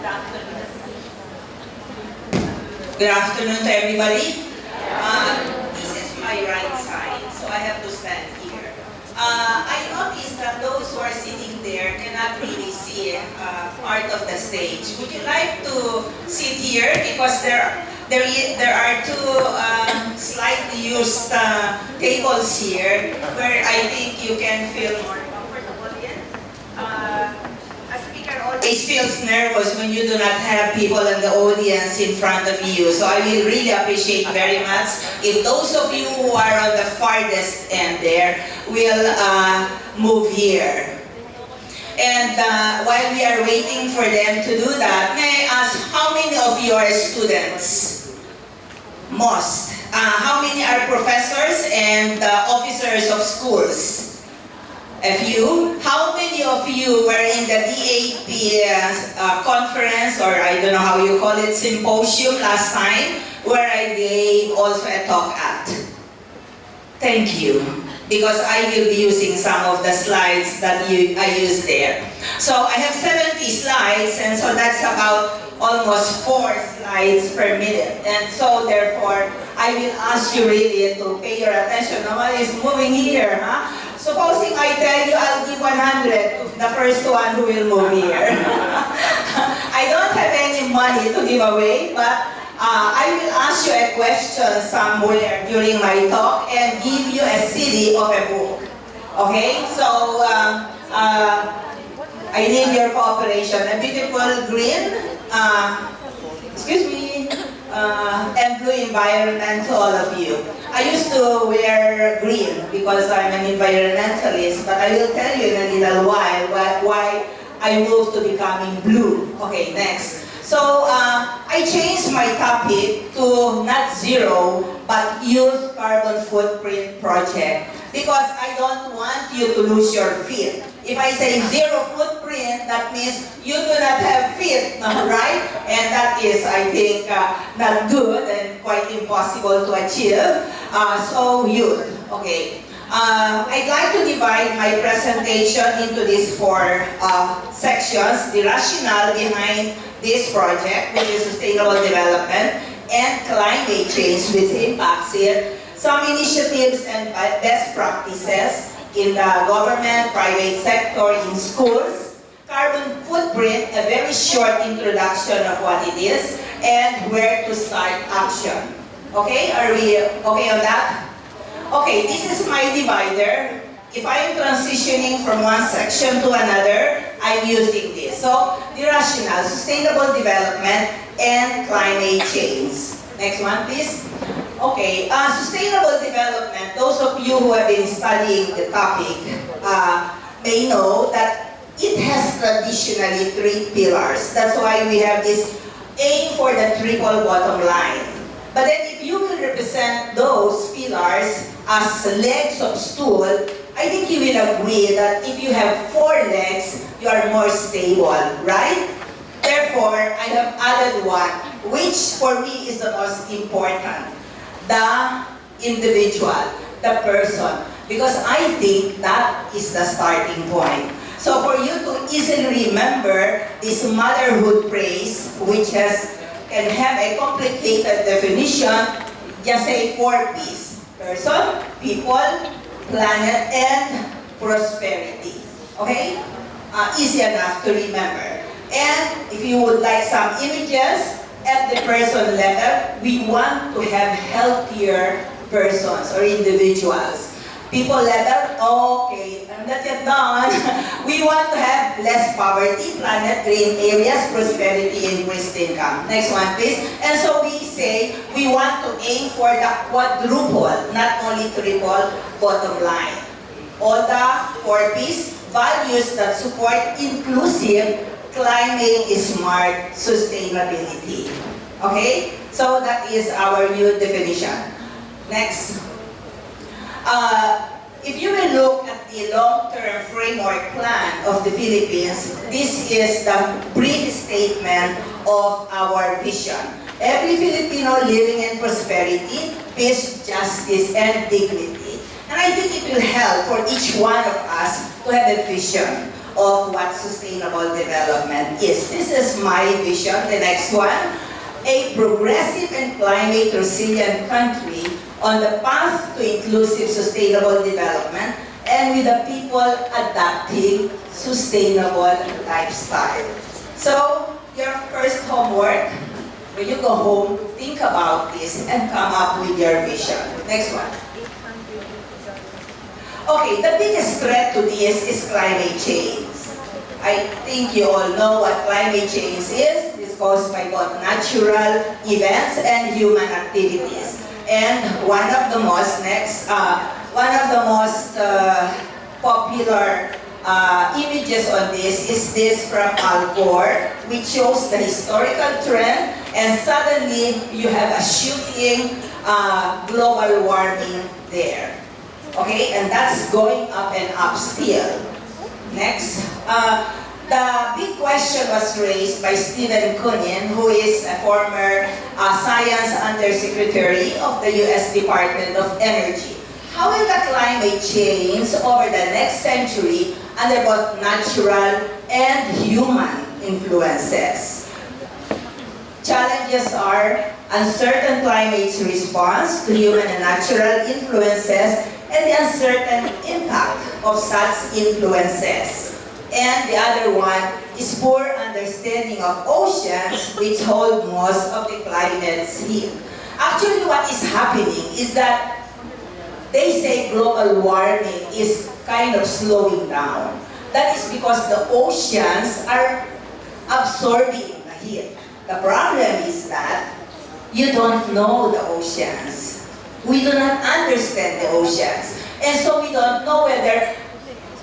Good afternoon to everybody. This is my right side, so I have to stand here. I noticed that those who are sitting there cannot really see part of the stage. Would you like to sit here? Because there are two slightly used tables here where I think you can feel more comfortable in. A speaker always feels nervous when you do not have people in the audience in front of you. So I will really appreciate very much if those of you who are on the farthest end there will move here. And while we are waiting for them to do that, may I ask how many of you are students? Most. How many are professors and officers of schools? A few. How many of you were in the DAP conference, or I don't know how you call it, symposium last time, where I gave also a talk at? Thank you. Because I will be using some of the slides that I used there. So I have 70 slides, and so that's about almost 4 slides per minute. And so therefore, I will ask you really to pay your attention. Nobody is moving here, huh? Supposing I tell you I'll give 100 to the first one who will move here. I don't have any money to give away, but I will ask you a question somewhere during my talk and give you a CD of a book. Okay? So, I need your cooperation. A beautiful green, excuse me, and blue environment to all of you. I used to wear green because I'm an environmentalist, but I will tell you in a little while why I moved to becoming blue. Okay, next. So, I changed my topic to not zero, but youth carbon footprint project because I don't want you to lose your feet. If I say zero footprint, that means you do not have feet, right? And that is, I think, not good and quite impossible to achieve. So youth, okay. I'd like to divide my presentation into these 4 sections. The rationale behind this project, which is sustainable development and climate change, which impacts it, some initiatives and best practices in the government, private sector, in schools, carbon footprint, a very short introduction of what it is, and where to start action. Okay, are we okay on that? Okay, this is my divider. If I am transitioning from one section to another, I'm using this. So, the rationale, sustainable development and climate change. Next one, please. Okay, sustainable development, those of you who have been studying the topic may know that it has traditionally 3 pillars. That's why we have this aim for the triple bottom line. But then if you will represent those pillars as legs of stool, I think you will agree that if you have 4 legs, you are more stable, right? Therefore, I have added one, which for me is the most important. The individual, the person. Because I think that is the starting point. So for you to easily remember this motherhood praise, which can have a complicated definition, just say 4 P's. Person, people, planet, and prosperity. Okay? Easy enough to remember. And if you would like some images, at the person level, we want to have healthier persons or individuals. People level, okay, I'm not yet done. We want to have less poverty, planet, green areas, prosperity, and increased income. Next one, please. And so we say we want to aim for the quadruple, not only triple bottom line. All the 4 P's, values that support inclusive, climate smart sustainability. Okay? So that is our new definition. Next. If you will look at the long-term framework plan of the Philippines, this is the brief statement of our vision. Every Filipino living in prosperity, peace, justice, and dignity. And I think it will help for each one of us to have a vision of what sustainable development is. This is my vision. The next one, a progressive and climate resilient country on the path to inclusive sustainable development and with the people adapting sustainable lifestyle. So, your first homework, when you go home, think about this and come up with your vision. Next one. Okay, the biggest threat to this is climate change. I think you all know what climate change is. It's caused by both natural events and human activities. And one of the most popular images on this is this from Al Gore, which shows the historical trend, and suddenly you have a shooting global warming there. Okay, and that's going up and up still. Next. The big question was raised by Stephen Kunin, who is a former Science Undersecretary of the U.S. Department of Energy. How will the climate change over the next century under both natural and human influences? Challenges are uncertain climate response to human and natural influences and the uncertain impact of such influences. And the other one is poor understanding of oceans, which hold most of the climate's heat. Actually, what is happening is that they say global warming is kind of slowing down. That is because the oceans are absorbing the heat. The problem is that you don't know the oceans. We do not understand the oceans. And so we don't know whether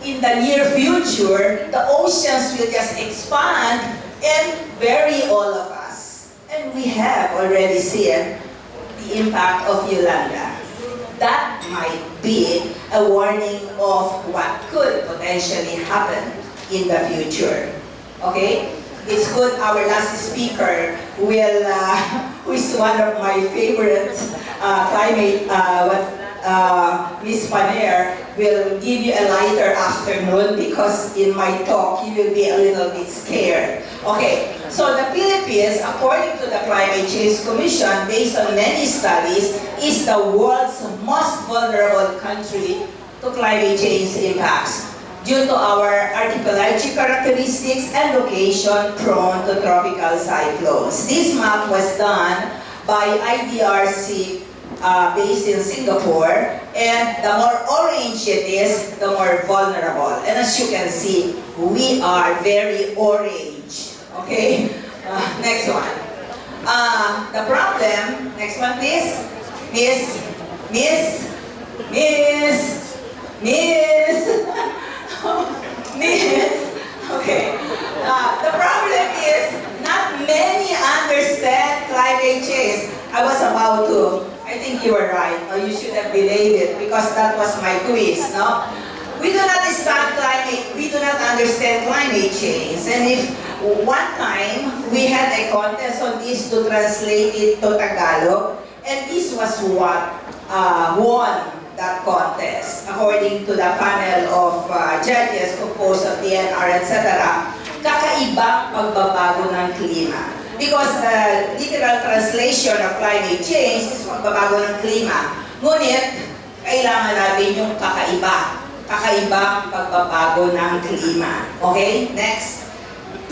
in the near future, the oceans will just expand and bury all of us. And we have already seen the impact of Yolanda. That might be a warning of what could potentially happen in the future. Okay? It's good our last speaker will, who is one of my favorite climate, Ms. Paner, will give you a lighter afternoon because in my talk you will be a little bit scared. Okay, so the Philippines, according to the Climate Change Commission, based on many studies, is the world's most vulnerable country to climate change impacts due to our archipelagic characteristics and location prone to tropical cyclones. This map was done by IDRC based in Singapore, and the more orange it is, the more vulnerable. And as you can see, we are very orange. Okay? Next one. The problem, next one please. Miss. Miss. Okay. The problem is not many understand climate change. I was about to, I think you were right. You should have delayed it because that was my quiz, no? We do not understand climate change. And if one time we had a contest on this to translate it to Tagalog, and this was what won that contest, according to the panel of judges composed of DNR, etc. Kakaibang pagbabago ng klima. Because the literal translation of climate change is pagbabago ng klima. Ngunit, kailangan natin yung kakaiba. Kakaibang pagbabago ng klima. Okay? Next.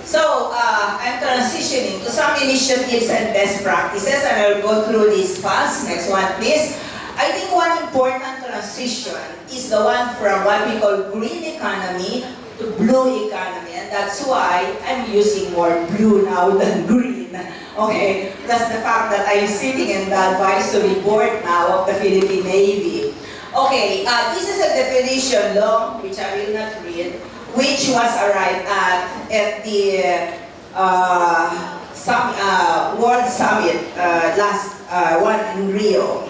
So, I'm transitioning to some initiatives and best practices, and I'll go through this fast. Next one, please. I think one important transition is the one from what we call green economy to blue economy, and that's why I'm using more blue now than green. Okay, plus the fact that I'm sitting in the advisory board now of the Philippine Navy. Okay, this is a definition long, which I will not read, which was arrived at the World Summit last one in Rio.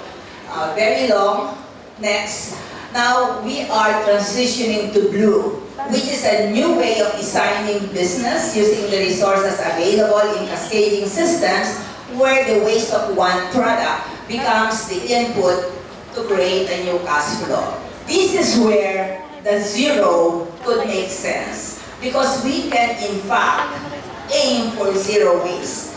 Very long. Next. Now we are transitioning to blue, which is a new way of designing business using the resources available in cascading systems where the waste of one product becomes the input to create a new cash flow. This is where the zero could make sense. because we can in fact aim for zero waste.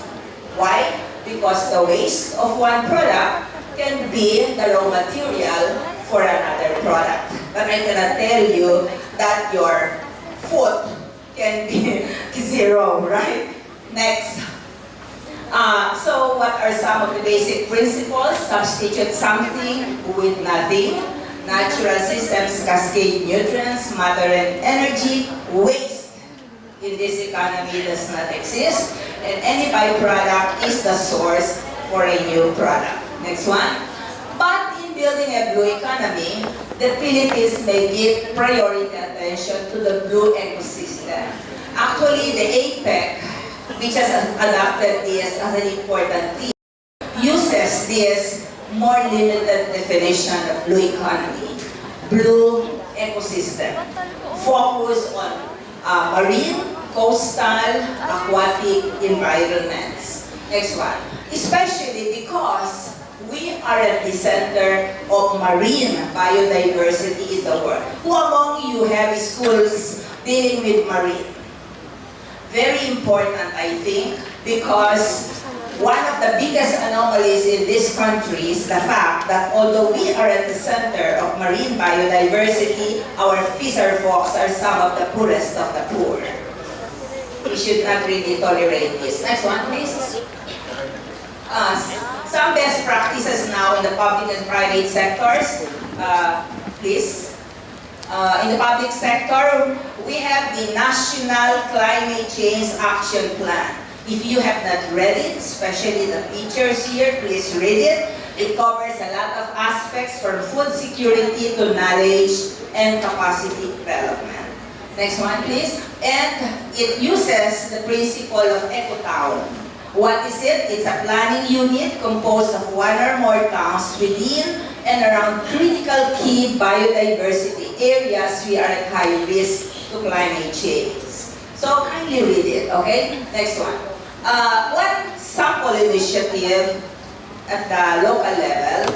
Why? Because the waste of one product can be the raw material for another product. But I cannot tell you that your food can be zero, right? Next. So what are some of the basic principles? Substitute something with nothing. Natural systems cascade nutrients, matter, and energy. Waste in this economy does not exist. And any byproduct is the source for a new product. Next one. But in building a blue economy, the Philippines may give priority attention to the blue ecosystem. Actually, the APEC, which has adopted this as an important theme, uses this more limited definition of blue economy, blue ecosystem, focus on marine, coastal, aquatic environments. Next one. Especially because we are at the center of marine biodiversity in the world. Who among you have schools dealing with marine? Very important, I think, because one of the biggest anomalies in this country is the fact that although we are at the center of marine biodiversity, our fisher folks are some of the poorest of the poor. We should not really tolerate this. Next one, please. Some best practices now in the public and private sectors, please. In the public sector, we have the National Climate Change Action Plan. If you have not read it, especially the teachers here, please read it. It covers a lot of aspects from food security to knowledge and capacity development. Next one, please. And it uses the principle of ecotown. What is it? It's a planning unit composed of one or more towns within and around critical key biodiversity areas we are at high risk to climate change. So kindly read it, okay? Next one. One sample initiative at the local level,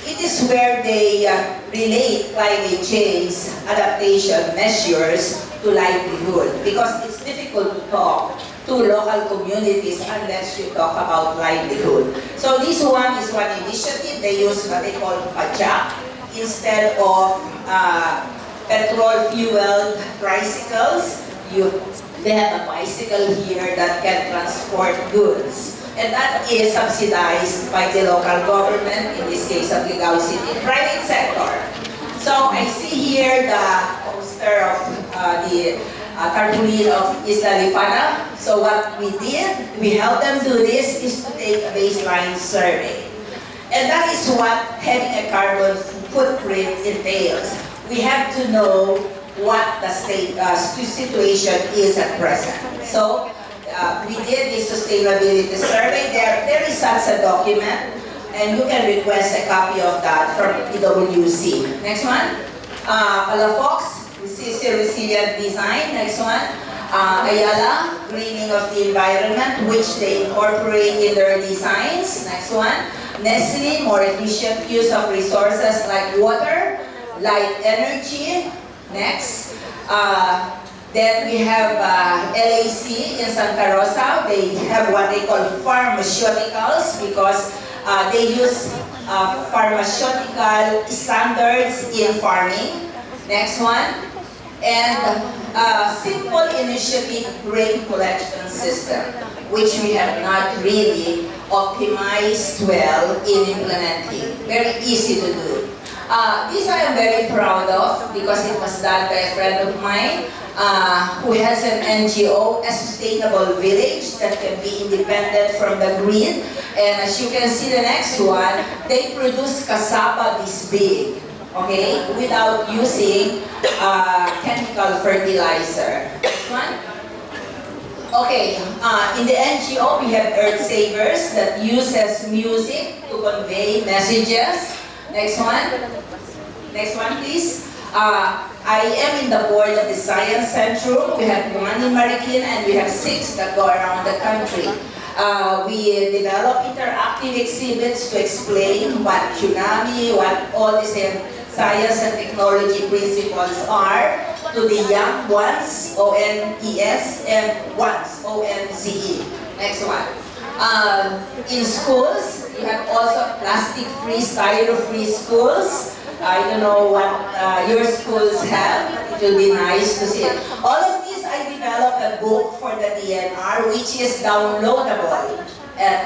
it is where they relate climate change adaptation measures to livelihood, because it's difficult to talk to local communities unless you talk about livelihood. So this one is one initiative. They use what they call pajak instead of petrol-fueled tricycles. They have a bicycle here that can transport goods. And that is subsidized by the local government, in this case of Ligao City, private sector. So I see here the poster of the cartooning of Isla Lipana. So what we did, we helped them do this, is to take a baseline survey. And that is what having a carbon footprint entails. We have to know what the situation is at present. So we did this sustainability survey. There is such a document, and you can request a copy of that from PwC. Next one, Palafox, resilient design. Next one, Ayala, greening of the environment, which they incorporate in their designs. Next one, Nestle, more efficient use of resources like water, light energy. Next, then we have LAC in Santa Rosa. They have what they call pharmaceuticals because they use pharmaceutical standards in farming. Next one, and simple initiative rain collection system, which we have not really optimized well in implementing. Very easy to do. This I am very proud of because it was done by a friend of mine who has an NGO, a sustainable village that can be independent from the grid. And as you can see the next one, they produce cassava this big, okay, without using chemical fertilizer. Next one. Okay, in the NGO we have Earth Savers that uses music to convey messages. Next one. Next one, please. I am in the board of the Science Centrum. We have one in Marikina and we have 6 that go around the country. We develop interactive exhibits to explain what tsunami, what all these science and technology principles are, to to the young ones, ONES, and ones, ONCE. Next one. In schools, you have also plastic-free, styro-free schools. I don't know what your schools have. It will be nice to see it. All of these, I developed a book for the DNR, which is downloadable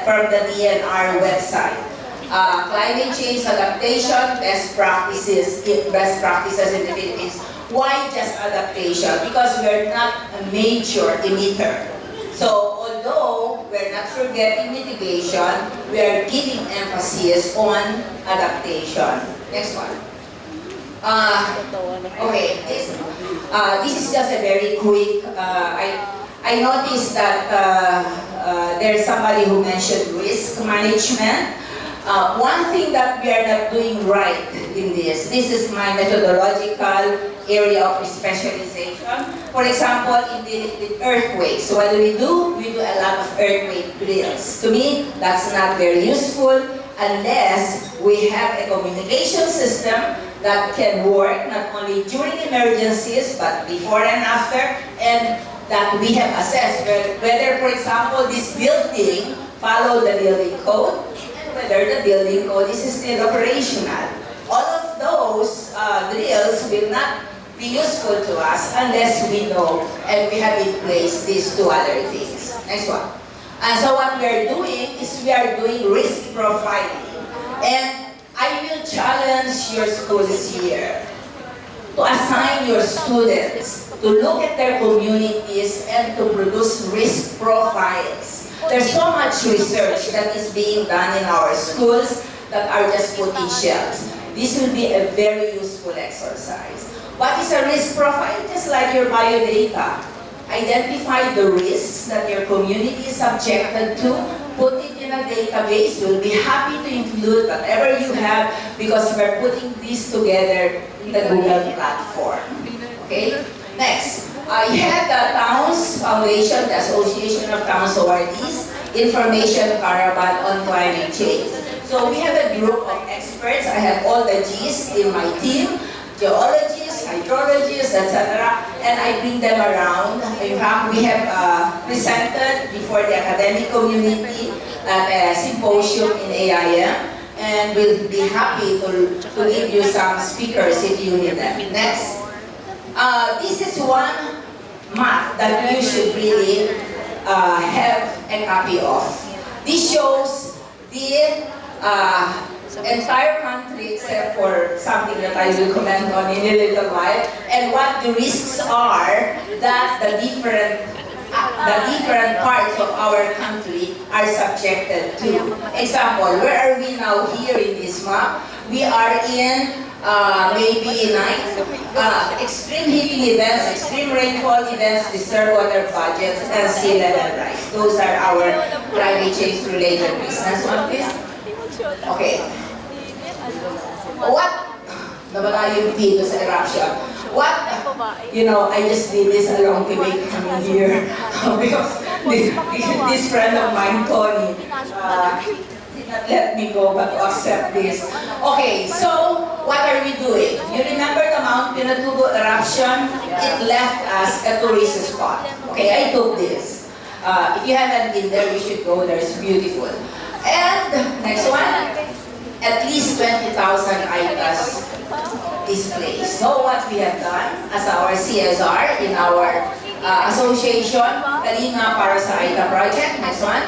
from the DNR website. Climate change adaptation, best practices in the Philippines. Why just adaptation? Because we're not a major emitter. So although we're not forgetting mitigation, we are giving emphasis on adaptation. Next one. Okay, this is just a very quick, I noticed that there's somebody who mentioned risk management. One thing that we are not doing right in this is my methodological area of specialization. For example, in the earthquakes, what do? We do a lot of earthquake drills. To me, that's not very useful unless we have a communication system that can work not only during emergencies, but before and after, and that we have assessed whether, for example, this building follow the building code, whether the building code is still operational. All of those drills will not be useful to us unless we know and we have in place these two other things. Next one. And so what we are doing is we are doing risk profiling. And I will challenge your schools here to assign your students to look at their communities and to produce risk profiles. There's so much research that is being done in our schools that are just put in shelves. This will be a very useful exercise. What is a risk profile? Just like your biodata. Identify the risks that your community is subjected to, put it in a database. We'll be happy to include whatever you have because we're putting this together in the Google platform. Okay? Next, you have the Towns Foundation, the Association of Towns Awardees, Information Caravan on Climate Change. So we have a group of experts. I have all the Gs in my team, geologists, hydrologists, etc. And I bring them around. In fact, we have presented before the academic community at a symposium in AIM. And we'll be happy to give you some speakers if you need them. Next. This is one map that you should really have a copy of. This shows the entire country except for something that I will comment on in a little while, and what the risks are that the different parts of our country are subjected to. Example, where are we now here in this map? We are in maybe extreme heating events, extreme rainfall events, disturbed water budgets, and sea level rise. Those are our climate change related risks. Next one, please. Okay. What? Nabala yung video sa eruption. What? You know, I just did this along the way coming here because this friend of mine, Tony, did not let me go but to accept this. Okay, so what are we doing? You remember the Mount Pinatubo eruption? It left us a tourist spot. Okay, I took this. If you haven't been there, you should go there. It's beautiful. And next one, at least 20,000 ICAs displays. So what we have done as our CSR in our association, Kalinga para sa ICA project. Next one.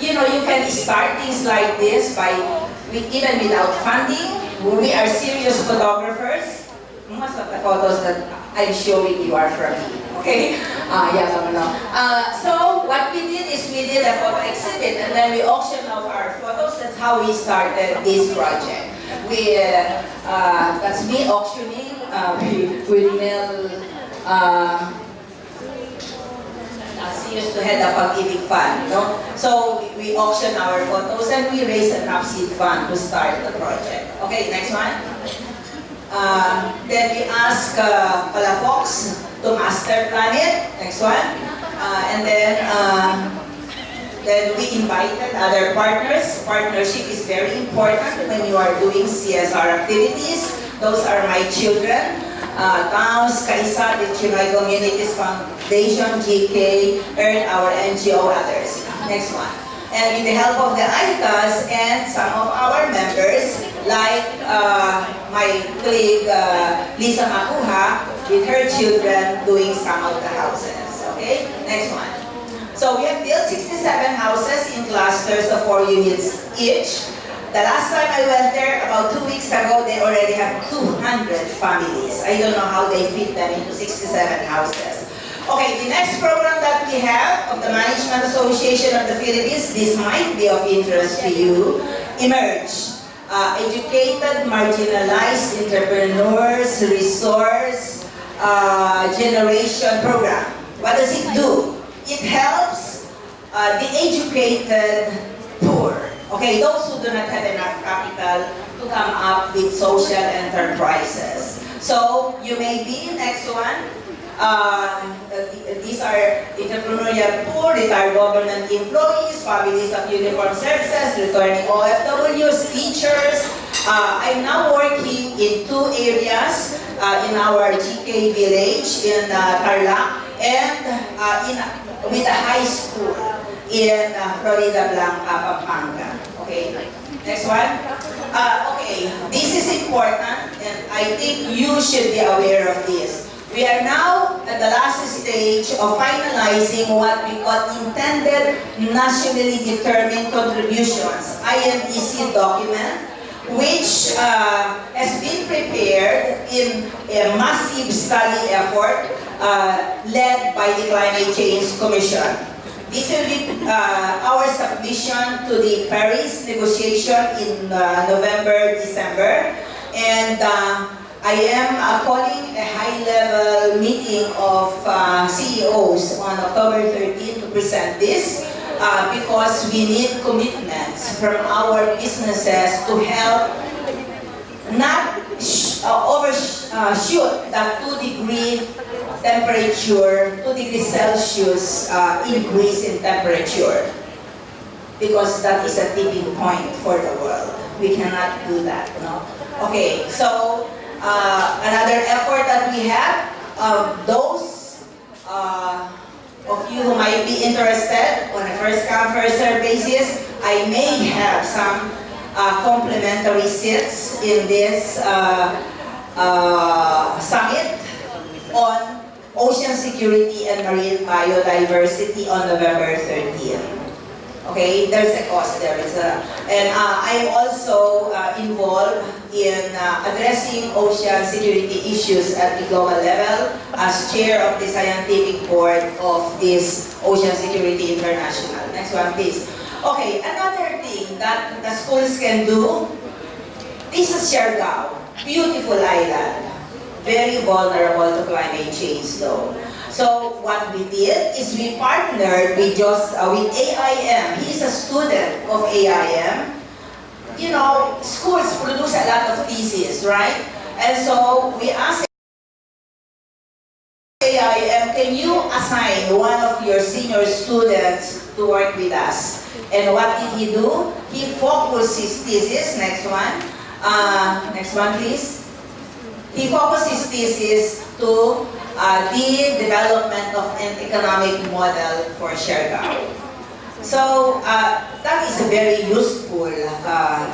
You know, you can start things like this by even without funding. We are serious photographers. Most of the photos that I'm showing you are from me. Okay? So what we did is we did a photo exhibit and then we auctioned off our photos. That's how we started this project. That's me auctioning with Mel. She used to head the Pag-ibig Fund, no? So we auction our photos and we raise enough seed fund to start the project. Okay, next one. Then we ask Palafox to master plan it. Next one. And then we invited other partners. Partnership is very important when you are doing CSR activities. Those are my children. Towns, Kaisa, the Chinoy Communities Foundation, GK, Earth, our NGO, others. Next one. And with the help of the ITAS and some of our members, like my colleague Lisa Makuha, with her children doing some of the houses. Okay, next one. So we have built 67 houses in clusters of 4 units each. The last time I went there, about 2 weeks ago, they already have 200 families. I don't know how they fit them into 67 houses. Okay, the next program that we have of the Management Association of the Philippines, this might be of interest to you, Emerge. Educated, marginalized entrepreneurs, resource generation program. What does it do? It helps the educated poor. Okay, those who do not have enough capital to come up with social enterprises. So you may be next one. These are entrepreneurial poor, retired government employees, families of uniformed services, returning OFWs, teachers. I'm now working in 2 areas in our GK village in Tarlac and with a high school in Florida Blanca, Pampanga. Okay, next one. Okay, this is important and I think you should be aware of this. We are now at the last stage of finalizing what we call intended nationally determined contributions, INDC document, which has been prepared in a massive study effort led by the Climate Change Commission. This will be our submission to the Paris negotiation in November, December, and I am calling a high-level meeting of CEOs on October 13 to present this because we need commitments from our businesses to help not overshoot that 2-degree temperature, 2 degrees Celsius increase in temperature, because that is a tipping point for the world. We cannot do that, no? Okay, so another effort that we have, those of you who might be interested on a first-come, first-served basis, I may have some complimentary seats in this summit on ocean security and marine biodiversity on November 13. Okay, there's a cost there. And I'm also involved in addressing ocean security issues at the global level as chair of the scientific board of this Ocean Security International. Next one, please. Okay, another thing that the schools can do, this is Siargao, beautiful island, very vulnerable to climate change though. So what we did is we partnered with AIM. He's a student of AIM. You know, schools produce a lot of theses, right? And so we asked AIM, can you assign one of your senior students to work with us? And what did he do? He focused his thesis, next one. Next one, please. He focused his thesis to the development of an economic model for Siargao. So that is a very useful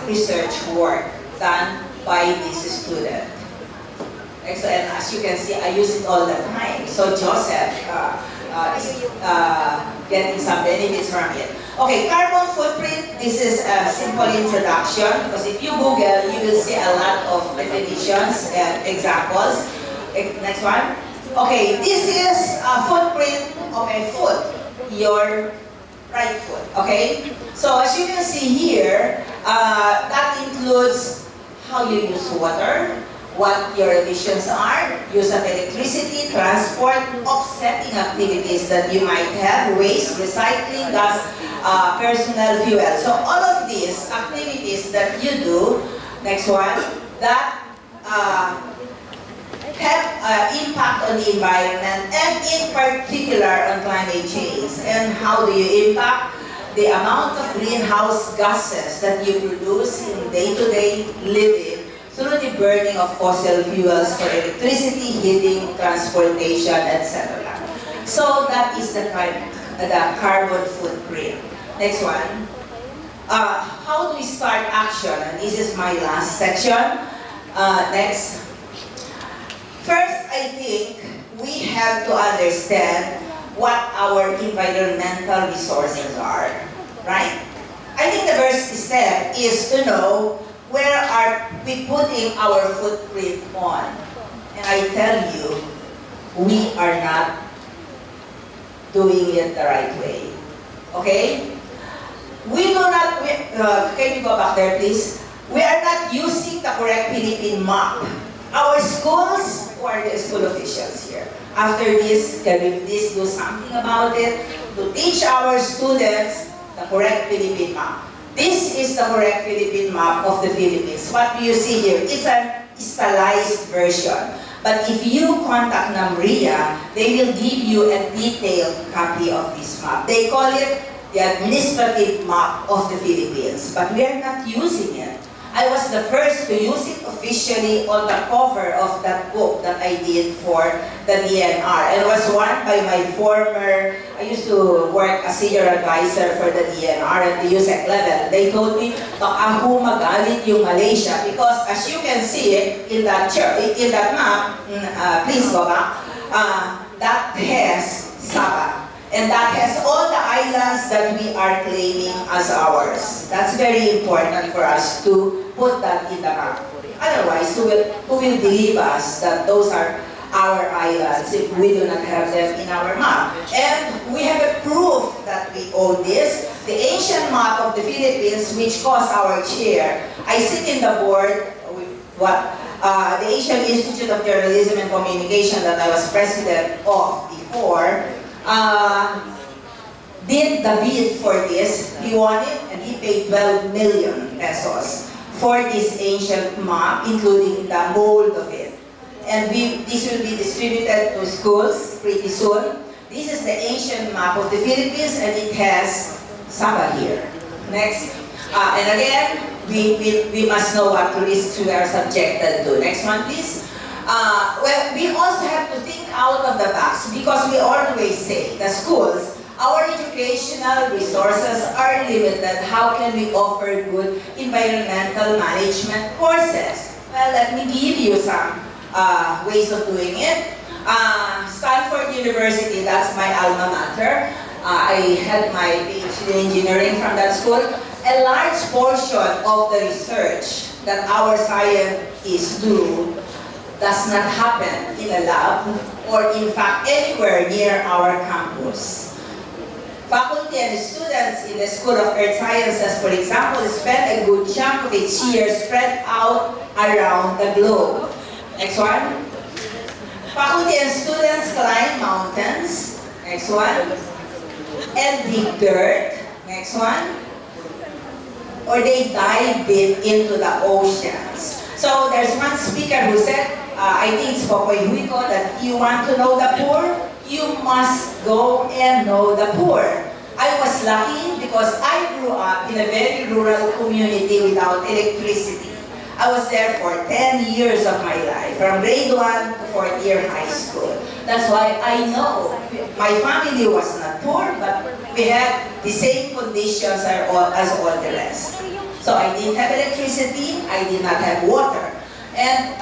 research work done by this student. And as you can see, I use it all the time. So Joseph is getting some benefits from it. Okay, carbon footprint, this is a simple introduction because if you Google, you will see a lot of definitions and examples. Next one. Okay, this is a footprint of a foot, your right foot, okay? So as you can see here, that includes how you use water, what your emissions are, use of electricity, transport, offsetting activities that you might have, waste, recycling, gas, personal fuel. So all of these activities that you do, next one, that have impact on the environment and in particular on climate change. And how do you impact? The amount of greenhouse gases that you produce in day-to-day living through the burning of fossil fuels for electricity, heating, transportation, etc. So that is the carbon footprint. Next one. How do we start action? And this is my last section. Next. First, I think we have to understand what our environmental resources are, right? I think the first step is to know where are we putting our footprint on. And I tell you, we are not doing it the right way. Okay? We do not, can you go back there please? We are not using the correct Philippine map. Our schools, who are the school officials here? After this, can we please do something about it? To teach our students the correct Philippine map. This is the correct Philippine map of the Philippines. What do you see here? It's an stylized version. But if you contact NAMRIA, they will give you a detailed copy of this map. They call it the administrative map of the Philippines, but we are not using it. I was the first to use it officially on the cover of that book that I did for the DNR. And it was won by my former, I used to work as senior advisor for the DNR at the USEC level. They told me, baka humagalit yung Malaysia because as you can see in that map, please go back, that has Sabah. And that has all the islands that we are claiming as ours. That's very important for us to put that in the map. Otherwise, who will believe us that those are our islands if we do not have them in our map? And we have a proof that we own this. The ancient map of the Philippines, which caused our chair. I sit in the board with the Asian Institute of Journalism and Communication that I was president of before. Did the bid for this. He won it and he paid 12 million pesos for this ancient map, including the mold of it. And this will be distributed to schools pretty soon. This is the ancient map of the Philippines and it has Sabah here. Next. And again, we must know what risks we are subjected to. Next one, please. Well, we also have to think out of the box because we always say, the schools, our educational resources are limited. How can we offer good environmental management courses? Well, let me give you some ways of doing it. Stanford University, that's my alma mater. I had my PhD in engineering from that school. A large portion of the research that our scientists do does not happen in a lab or in fact anywhere near our campus. Faculty and students in the School of Earth Sciences, for example, spend a good chunk of its year spread out around the globe. Next one. Faculty and students climb mountains. Next one. And dig dirt. Next one. Or they dive deep into the oceans. So there's one speaker who said, I think it's Popoy Huico, that you want to know the poor, you must go and know the poor. I was lucky because I grew up in a very rural community without electricity. I was there for 10 years of my life, from grade 1 to 4th year high school. That's why I know my family was not poor, but we had the same conditions as all the rest. So I didn't have electricity, I did not have water. And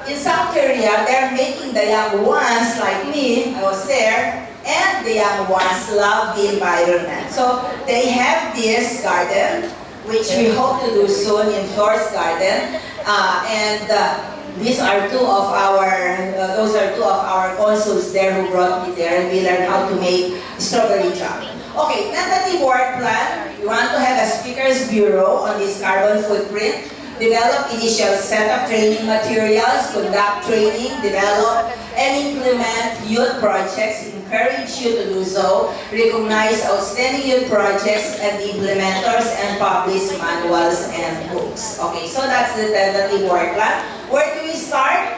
in South Korea, they're making the young ones like me, I was there, and the young ones love the environment. So they have this garden, which we hope to do soon in Flores Garden. These are those are two of our consuls there who brought me there, and we learned how to make strawberry jam. Okay, tentative work plan. We want to have a speakers bureau on this carbon footprint. Develop initial set of training materials, conduct training, develop and implement youth projects, encourage you to do so, recognize outstanding youth projects and implementers, and publish manuals and books. Okay, so that's the tentative work plan. Where do we start?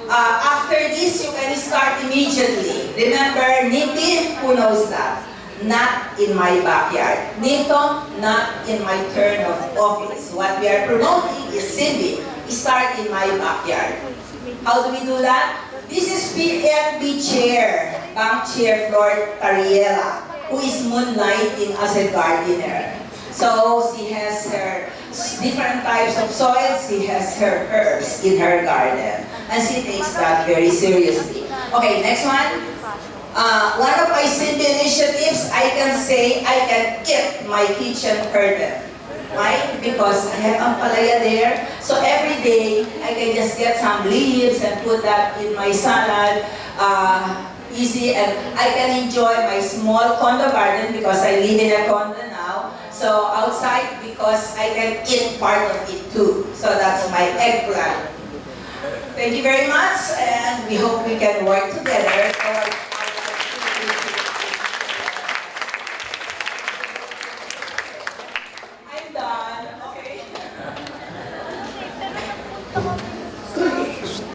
After this, you can start immediately. Remember, NIPI, who knows that? Not in my backyard. NITO, not in my turn of office. What we are promoting is SIMBI, start in my backyard. How do we do that? This is PNP Chair, Bank Chair Flor Tariela, who is moonlighting as a gardener. So she has her different types of soils, she has her herbs in her garden, and she takes that very seriously. Okay, next one. One of my simple initiatives, I can say I can eat my kitchen curtain. Why? Because I have ampalaya there. So every day, I can just get some leaves and put that in my salad. Easy, and I can enjoy my small condo garden because I live in a condo now. So outside, because I can eat part of it too. So that's my eggplant. Thank you very much, and we hope we can work together for